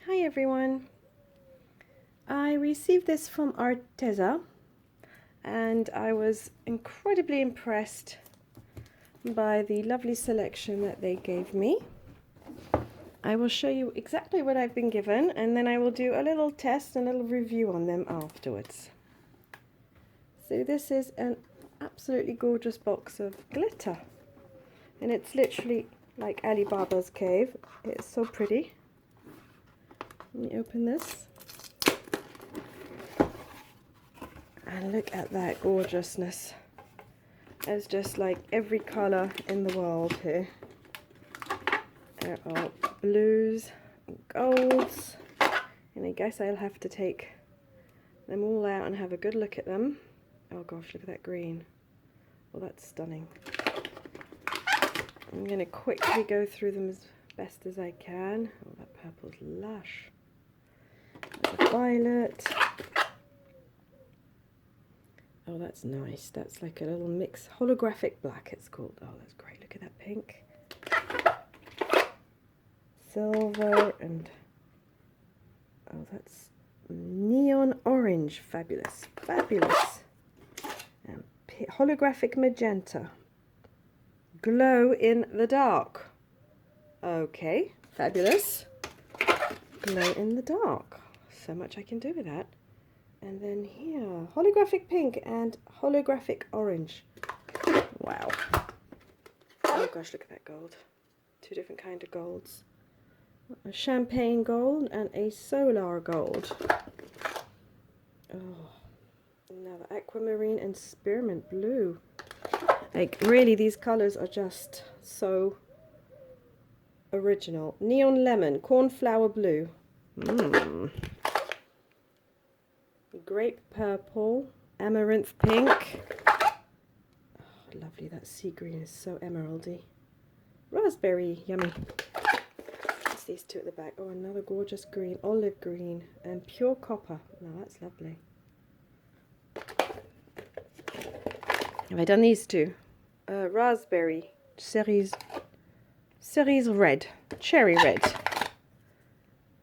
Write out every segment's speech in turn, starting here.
Hi everyone. I received this from Arteza and I was incredibly impressed by the lovely selection that they gave me. I will show you exactly what I've been given and then I will do a little test and a little review on them afterwards. So this is an absolutely gorgeous box of glitter and it's literally like Alibaba's cave. It's so pretty. Let me open this. And look at that gorgeousness. There's just like every colour in the world here. There are blues and golds. And I guess I'll have to take them all out and have a good look at them. Oh gosh, look at that green. Well, that's stunning. I'm going to quickly go through them as best as I can. Oh, that purple's lush. There's a violet. Oh, that's nice. That's like a little mix. Holographic black, it's called. Oh, that's great. Look at that pink. Silver and... oh, that's neon orange. Fabulous. Fabulous. And holographic magenta. Glow in the dark. Okay. Fabulous. Glow in the dark. So much I can do with that. And then here, holographic pink and holographic orange. Wow. Oh gosh, look at that gold. Two different kind of golds. A champagne gold and a solar gold. Oh, another aquamarine and spearmint blue. Like really, these colors are just so original. Neon lemon, cornflower blue. Grape purple, amaranth pink. Oh, lovely, that sea green is so emeraldy. Raspberry, yummy. It's these two at the back. Oh, another gorgeous green, olive green, and pure copper. Now that's lovely. Have I done these two? Raspberry, cerise red, cherry red.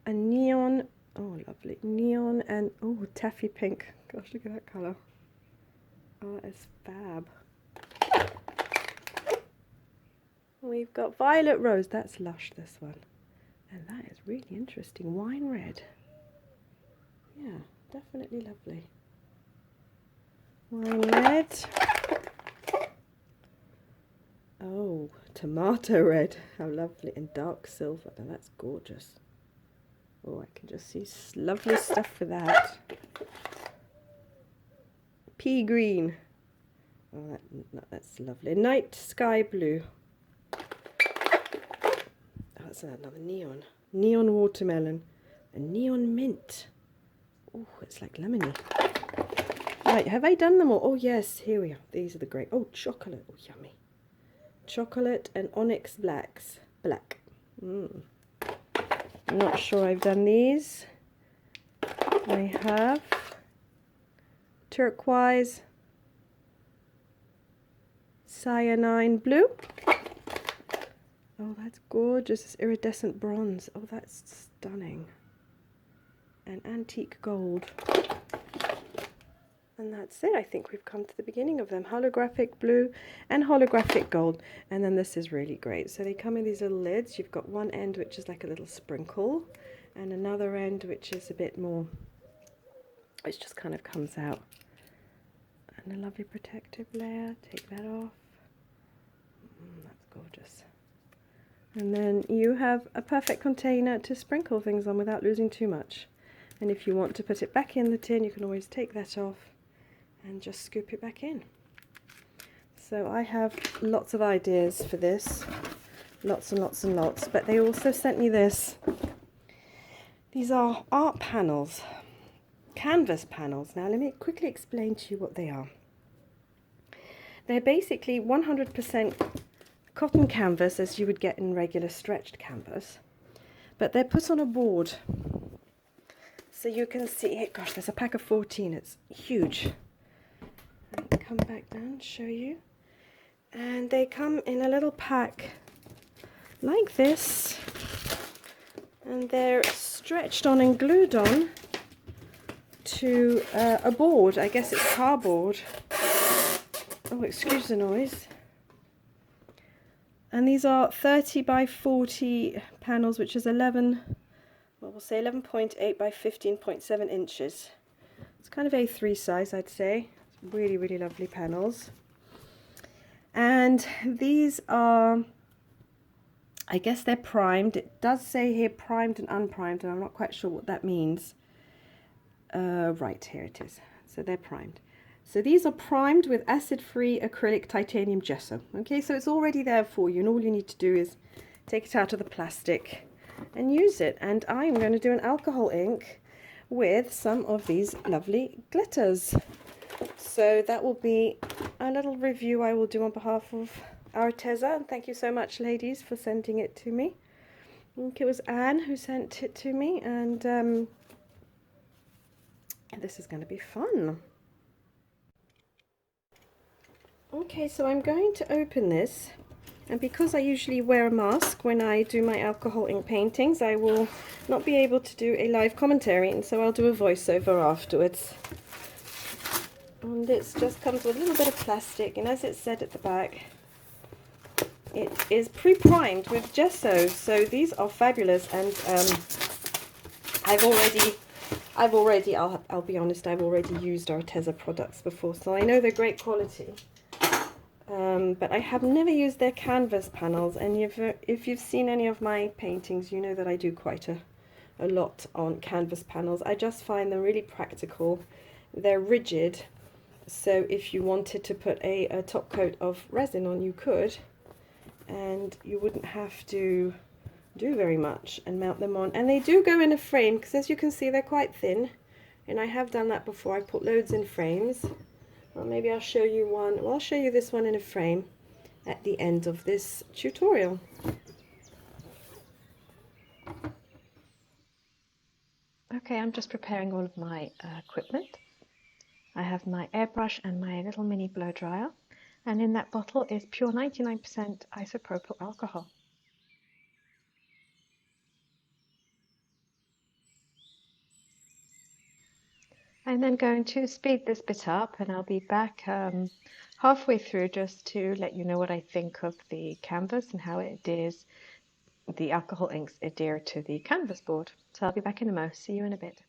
A neon. Oh, lovely. Neon and, oh, taffy pink. Gosh, look at that colour. Oh, it's fab. We've got violet rose. That's lush, this one. And that is really interesting. Wine red. Yeah, definitely lovely. Wine red. Oh, tomato red. How lovely. And dark silver. Now that's gorgeous. Oh, I can just see lovely stuff for that. Pea green. Oh, that's lovely. Night sky blue. Oh, that's another neon. Neon watermelon. And neon mint. Oh, it's like lemony. Right, have I done them all? Oh, yes, here we are. These are the great. Oh, chocolate. Oh, yummy. Chocolate and onyx blacks. Black. I'm not sure I've done these. I have turquoise, cyanine blue. Oh, that's gorgeous. It's iridescent bronze. Oh, that's stunning. And antique gold. And that's it. I think we've come to the beginning of them. Holographic blue and holographic gold. And then this is really great. So they come in these little lids. You've got one end which is like a little sprinkle. And another end which is a bit more, which just kind of comes out. And a lovely protective layer. Take that off. That's gorgeous. And then you have a perfect container to sprinkle things on without losing too much. And if you want to put it back in the tin, you can always take that off and just scoop it back in. So I have lots of ideas for this, lots and lots and lots, but they also sent me this. These are art panels, canvas panels. Now let me quickly explain to you what they are. They're basically 100% cotton canvas as you would get in regular stretched canvas, but they're put on a board. So you can see, gosh, there's a pack of 14, it's huge. And come back down, show you. And they come in a little pack like this. and they're stretched on and glued on to a board. I guess it's cardboard. Oh, excuse the noise. And these are 30 by 40 panels, which is 11, well, we'll say 11.8 by 15.7 inches. It's kind of A3 size, I'd say. Really, really lovely panels. And these are, I guess they're primed. It does say here primed and unprimed, and I'm not quite sure what that means. Right, here it is. So they're primed. So these are primed with acid-free acrylic titanium gesso. Okay, so it's already there for you, and all you need to do is take it out of the plastic and use it. And I'm going to do an alcohol ink with some of these lovely glitters. So that will be a little review I will do on behalf of Arteza. And thank you so much, ladies, for sending it to me. I think it was Anne who sent it to me, and this is going to be fun. Okay, so I'm going to open this, and because I usually wear a mask when I do my alcohol ink paintings, I will not be able to do a live commentary, and so I'll do a voiceover afterwards. And this just comes with a little bit of plastic, and as it said at the back, it is pre-primed with gesso, so these are fabulous. And I'll be honest, I've already used Arteza products before, so I know they're great quality. But I have never used their canvas panels, and if you've seen any of my paintings, you know that I do quite a lot on canvas panels. I just find them really practical. They're rigid, so if you wanted to put a top coat of resin on, you could, and you wouldn't have to do very much and mount them on. And they do go in a frame, because as you can see, they're quite thin, and I have done that before. I've put loads in frames. Well, maybe I'll show you one. Well, I'll show you this one in a frame at the end of this tutorial. Okay, I'm just preparing all of my equipment. I have my airbrush and my little mini blow dryer, and in that bottle is pure 99% isopropyl alcohol. I'm then going to speed this bit up, and I'll be back halfway through just to let you know what I think of the canvas and how it adheres, the alcohol inks adhere to the canvas board. So I'll be back in a mo. See you in a bit.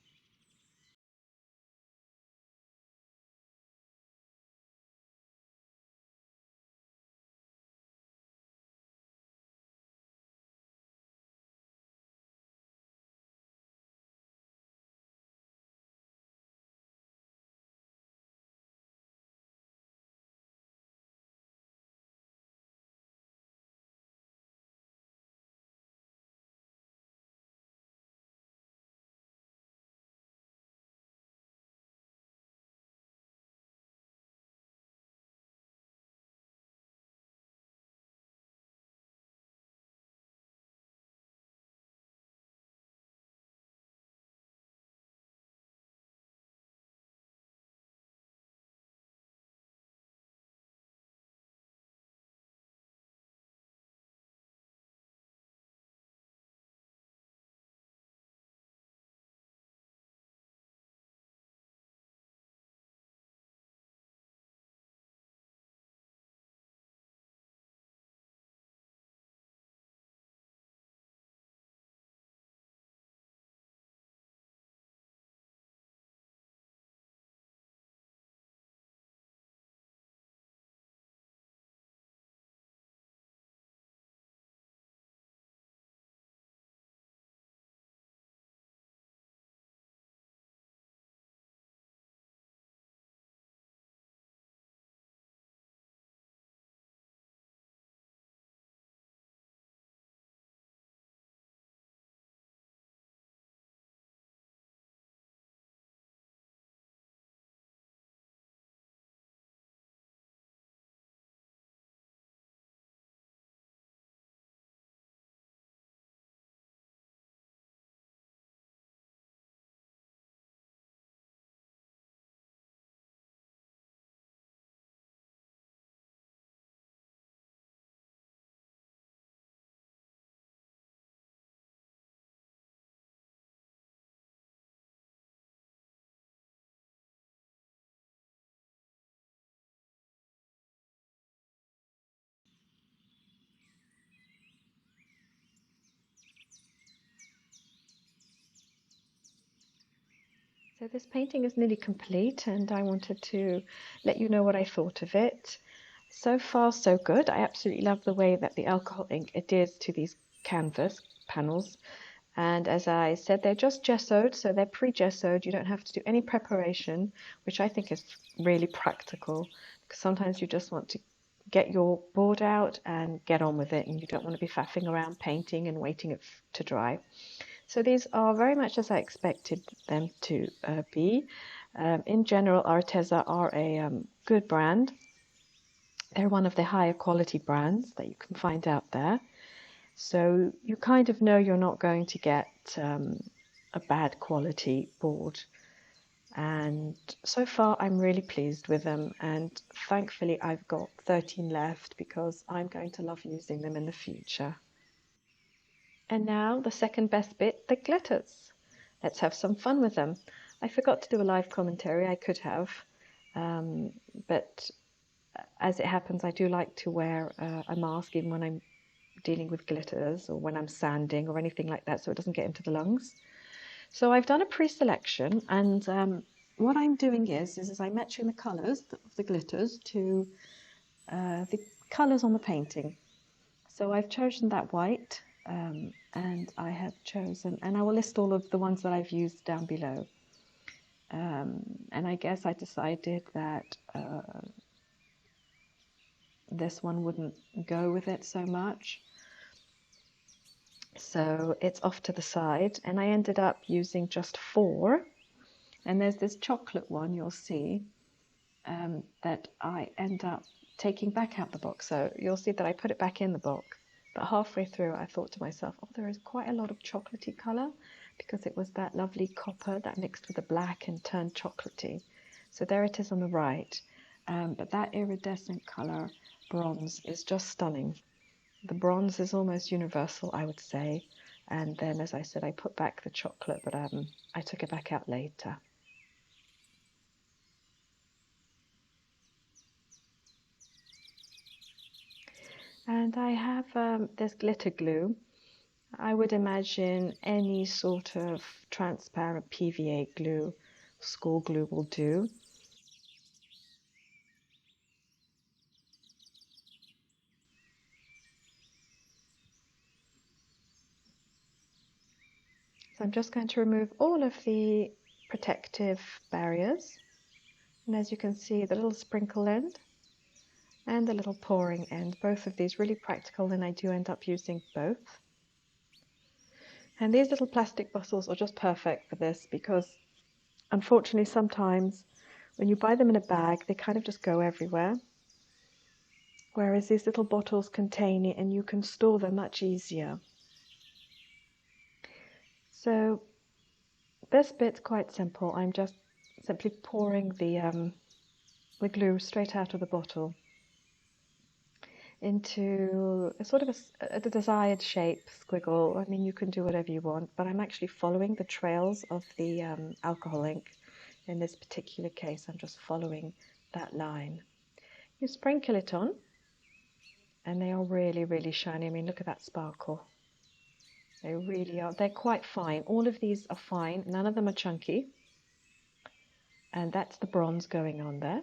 So this painting is nearly complete, and I wanted to let you know what I thought of it. So far, so good. I absolutely love the way that the alcohol ink adheres to these canvas panels. And as I said, they're just gessoed, so they're pre-gessoed. You don't have to do any preparation, which I think is really practical, because sometimes you just want to get your board out and get on with it, and you don't want to be faffing around painting and waiting it to dry. So these are very much as I expected them to be. In general, Arteza are a good brand. They're one of the higher quality brands that you can find out there. So you kind of know you're not going to get a bad quality board. And so far, I'm really pleased with them. And thankfully, I've got 13 left because I'm going to love using them in the future. And now the second best bit, the glitters. Let's have some fun with them. I forgot to do a live commentary, I could have, but as it happens, I do like to wear a mask even when I'm dealing with glitters or when I'm sanding or anything like that so it doesn't get into the lungs. So I've done a pre-selection, and what I'm doing is I'm matching the colours of the glitters to the colours on the painting. So I've chosen that white, and I have chosen, and I will list all of the ones that I've used down below. And I guess I decided that this one wouldn't go with it so much. So it's off to the side, and I ended up using just 4. And there's this chocolate one you'll see that I end up taking back out the box. So you'll see that I put it back in the box. But halfway through, I thought to myself, oh, there is quite a lot of chocolatey colour because it was that lovely copper that mixed with the black and turned chocolatey. So there it is on the right. But that iridescent colour bronze is just stunning. The bronze is almost universal, I would say. And then, as I said, I put back the chocolate, but I took it back out later. And I have this glitter glue. I would imagine any sort of transparent PVA glue, school glue will do. So I'm just going to remove all of the protective barriers. And as you can see, the little sprinkle end and the little pouring end, both of these really practical, and I do end up using both. And these little plastic bottles are just perfect for this because unfortunately sometimes when you buy them in a bag, they kind of just go everywhere. Whereas these little bottles contain it and you can store them much easier. So this bit's quite simple. I'm just simply pouring the glue straight out of the bottle into a sort of a desired shape, squiggle. I mean, you can do whatever you want, but I'm actually following the trails of the alcohol ink. In this particular case, I'm just following that line. You sprinkle it on, and they are really, really shiny. I mean, look at that sparkle. They really are. They're quite fine. All of these are fine. None of them are chunky. And that's the bronze going on there.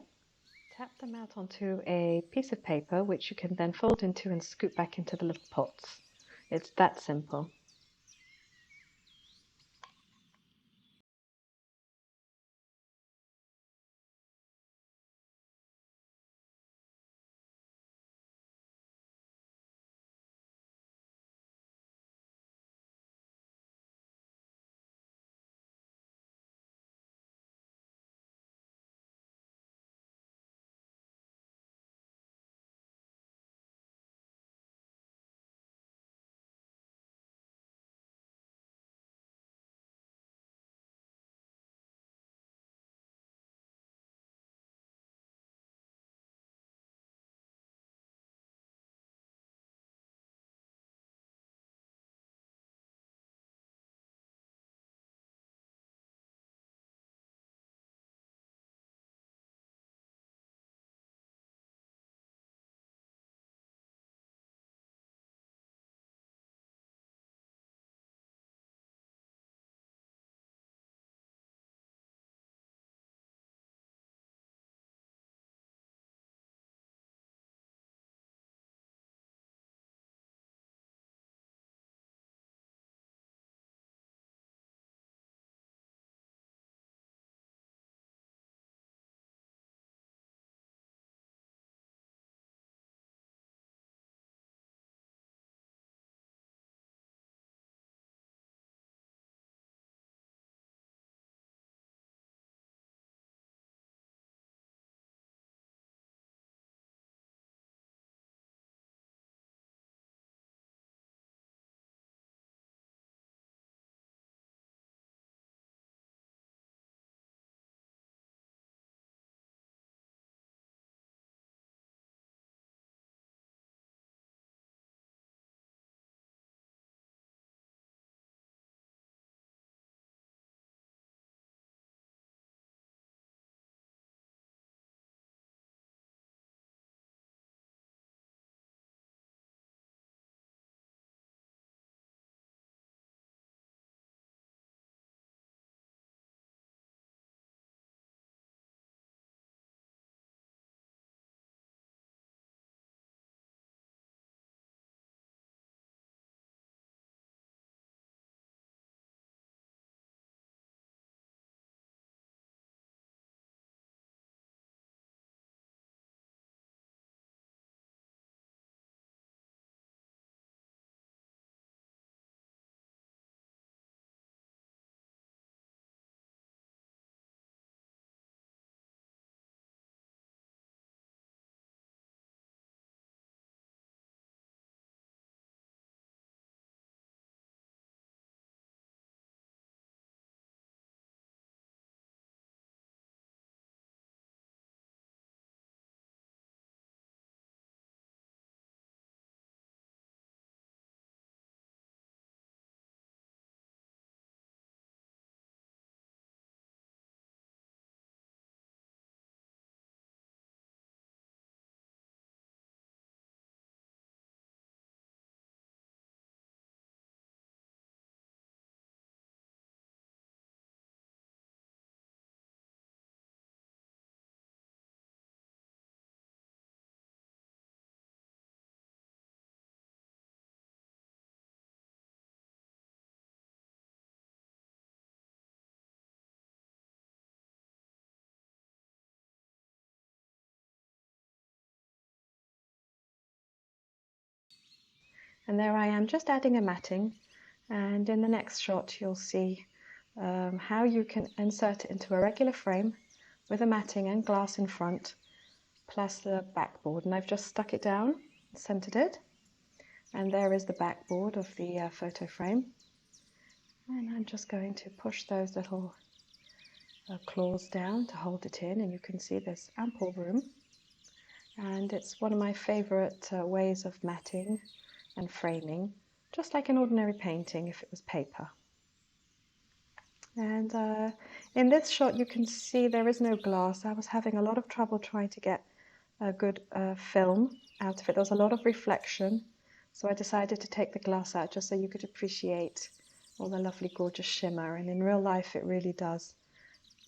Tap them out onto a piece of paper, which you can then fold into and scoop back into the little pots. It's that simple. And there I am just adding a matting, and in the next shot you'll see how you can insert it into a regular frame with a matting and glass in front plus the backboard. And I've just stuck it down, centered it, and there is the backboard of the photo frame. And I'm just going to push those little claws down to hold it in, and you can see there's ample room. And it's one of my favorite ways of matting and framing, just like an ordinary painting if it was paper. And in this shot you can see there is no glass. I was having a lot of trouble trying to get a good film out of it. There was a lot of reflection, so I decided to take the glass out just so you could appreciate all the lovely gorgeous shimmer. And in real life it really does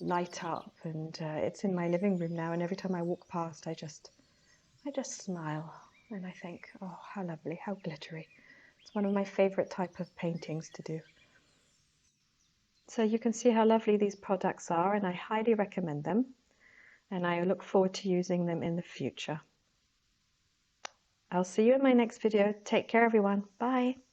light up, and it's in my living room now, and every time I walk past I just smile and I think, oh, how lovely, how glittery. It's one of my favorite type of paintings to do. So you can see how lovely these products are, and I highly recommend them, and I look forward to using them in the future. I'll see you in my next video. Take care, everyone. Bye.